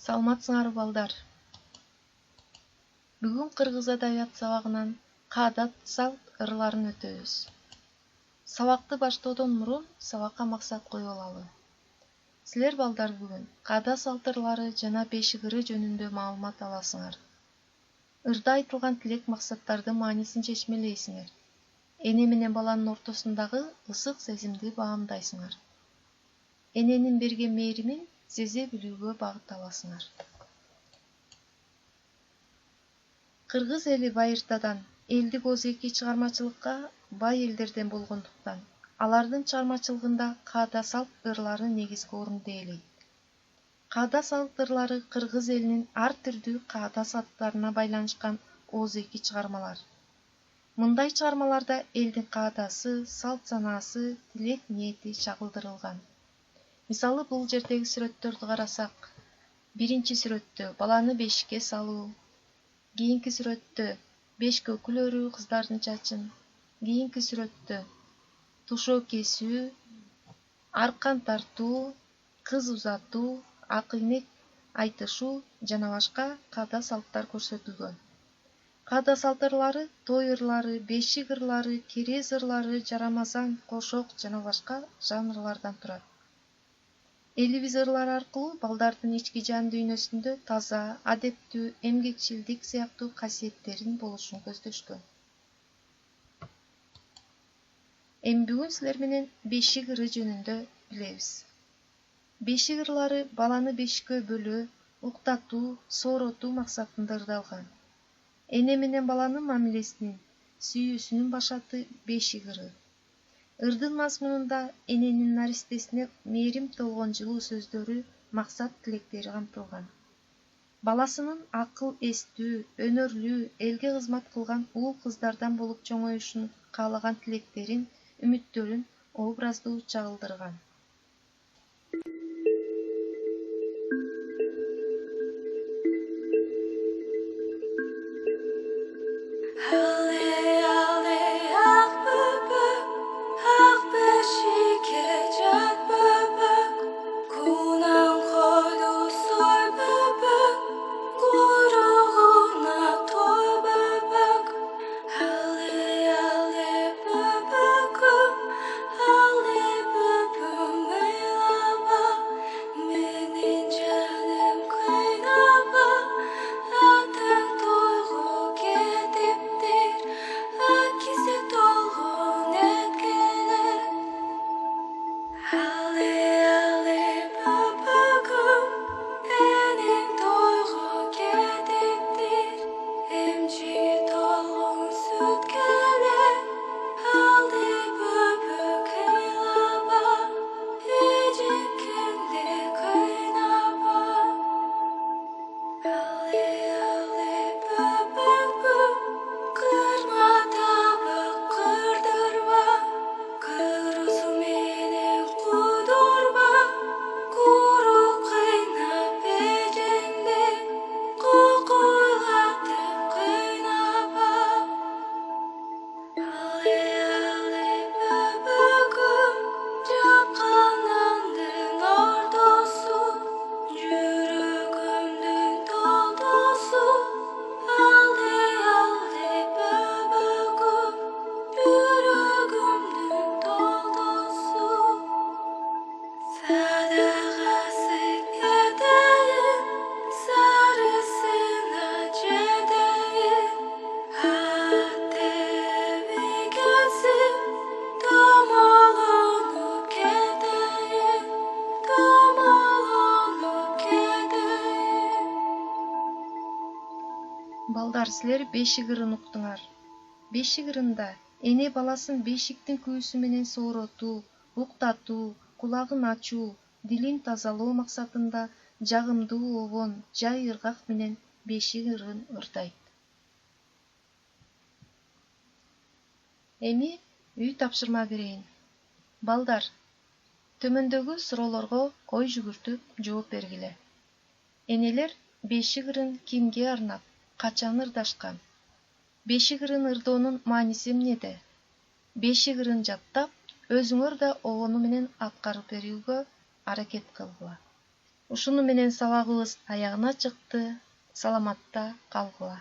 Саламатсыңарбы балдар. Бүгүн кыргыз адабият сабагынан каадат салт ырларын өтөбүз. Сабакты баштоодон мурун сабакка максат коюп алалы. Силер балдар бүгүн каада салт ырлары жана бешик ыры жөнүндө маалымат аласыңар. Ырда айтылган тилек максаттардын маанисин чечмелейсиңер. Эне менен баланын ортосундагы ысык сезимди баамдайсыңар. Эненин берген мээримин сезе билүүгө багытталасыңар. Кыргыз эли байыртадан элдик озеки чыгармачылыкка бай элдерден болгондуктан, алардын чыгармачылыгында каада салт ырлары негизги орунду ээлейт. Каада салт ырлары кыргыз элинин ар түрдүү каада салттарына байланышкан озеки чыгармалар. Мындай чыгармаларда элдин каадасы, салт санаасы, тилек ниети чагылдырылган. Мисалы бул жердеги сүрөттөрдү карасак, биринчи сүрөттө баланы бешикке салуу, кийинки сүрөттө бешикке күлөрүү кыздардын чачын, кийинки сүрөттө тушоо кесүү, аркан тартуу, кыз узатуу, ак ийнек айтышуу жана башка каада салттар көрсөтүлгөн. Каада салт ырлары той ырлары, бешик ырлары, керез ырлары, жарамазан, кошок жана башка жанрлардан турат. Элибиз ырлар аркылуу балдардын ички жан дүйнөсүндө таза, адептүү, эмгекчилдик сыяктуу касиеттерин болушун көздөшкөн. Эми бүгүн силер менен бешик ыры жөнүндө билебиз. Бешик ырлары баланы бешиккө бөлөө, уктатуу, сооротуу максатында ырдалган. Эне менен баланын мамилесинин, сүйүүсүнүн башаты бешик ыры. Ырдын мазмунунда эненин наристесине мээрим толгон жылуу сөздөрү, максат тилектери камтылган. Баласынын акыл эстүү, өнөрлүү, элге кызмат кылган уул кыздардан болуп чоңоюшун каалаган тилектерин, үмүттөрүн образдуу чагылдырган. Балдар, силер бешик ырын уктуңар. Бешик ырында эне баласын бешиктин күүсү менен сооротуу, уктатуу, кулагын ачуу, дилин тазалоо максатында жагымдуу обон, жай ыргак менен бешик ырын ырдайт. Эми үй тапшырма берейин. Балдар, төмөндөгү суроолорго ой жүгүртүп жооп бергиле. Энелер бешик ырын кимге арнап, качан ырдашкан? Бешик ырын ырдоонун мааниси эмнеде? Бешик ырын жаттап, өзүңөр да обону менен аткарып берүүгө аракет кылгыла. Ушуну менен сабагыбыз аягына чыкты. Саламатта калгыла.